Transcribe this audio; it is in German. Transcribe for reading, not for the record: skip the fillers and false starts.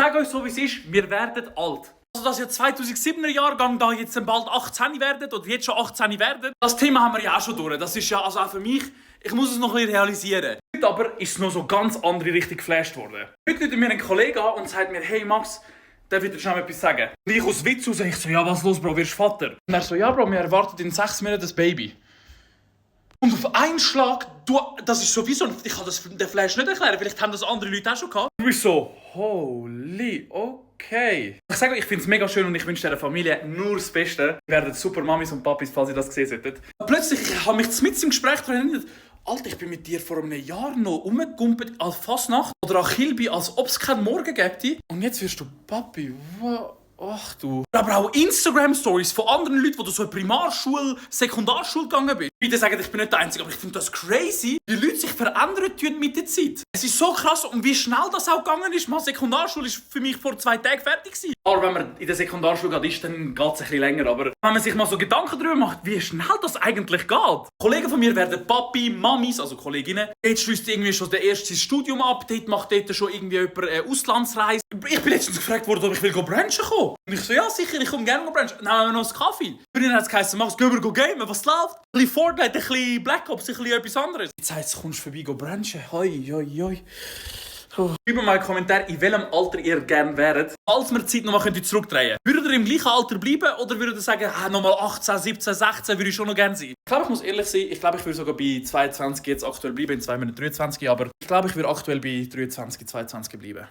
sage euch so, wie es ist, wir werden alt. Also, dass ihr 2007er Jahrgang da jetzt bald 18 werdet oder jetzt schon 18 werdet, das Thema haben wir ja auch schon durch. Das ist ja also auch für mich, ich muss es noch ein bisschen realisieren. Heute aber ist es noch so ganz andere Richtung geflasht worden. Heute ruft mir ein Kollege an und sagt mir, hey Max, darf ich dir schnell etwas sagen? Und ich aus Witz raus, ich so, ja was los Bro, wirst Vater? Und er so, ja Bro, wir erwarten in 6 Monaten das Baby. Und auf einen Schlag, das ist sowieso, ich kann den Flash nicht erklären, vielleicht haben das andere Leute auch schon gehabt. Du bist so, holy, okay. Ich sage euch, ich finde es mega schön und ich wünsche der Familie nur das Beste. Ihr werdet super Mamis und Papis, falls ihr das gesehen solltet. Plötzlich, ich habe mich mitten im Gespräch daran erinnert, Alter, ich bin mit dir vor einem Jahr noch rumgegumpelt als Fasnacht oder an Kilby, als ob es keinen Morgen gäbe. Und jetzt wirst du Papi, wow. Ach du. Aber auch Instagram-Stories von anderen Leuten, wo du so in Primarschule, Sekundarschule gegangen bist. Bitte sagen, ich bin nicht der Einzige, aber ich finde das crazy, wie Leute sich verändern tun mit der Zeit. Es ist so krass und wie schnell das auch gegangen ist. Mal Sekundarschule ist für mich vor 2 Tagen fertig gewesen. Aber wenn man in der Sekundarschule geht, ist, dann geht es ein bisschen länger. Aber wenn man sich mal so Gedanken darüber macht, wie schnell das eigentlich geht. Kollegen von mir werden Papi, Mamis, also Kolleginnen. Dort schließt irgendwie schon der erste Studium ab. Dort macht dort schon irgendwie jemand eine Auslandsreise. Ich bin letztens gefragt worden, ob ich brunchen kommen. Und ich so, ja sicher, ich komme gerne brunchen. Nehmen wir noch einen Kaffee. Früher hat es geheißen, Max, gehen wir gamen, was läuft? Ein bisschen Fortnite, ein bisschen Black Ops, ein bisschen etwas anderes. Jetzt heisst es, kommst du vorbei brunchen. Hoi, hoi, hoi. Schreibt mal einen Kommentar, in welchem Alter ihr gerne wäret, falls wir die Zeit nochmal zurückdrehen könnt. Würdet ihr im gleichen Alter bleiben oder würdet ihr sagen, nochmal 18, 17, 16 würde ich schon noch gerne sein? Ich glaube, ich muss ehrlich sein, ich glaube, ich würde sogar bei 22 jetzt aktuell bleiben, in 2 Minuten 23, aber ich glaube, ich würde aktuell bei 23, 22 bleiben.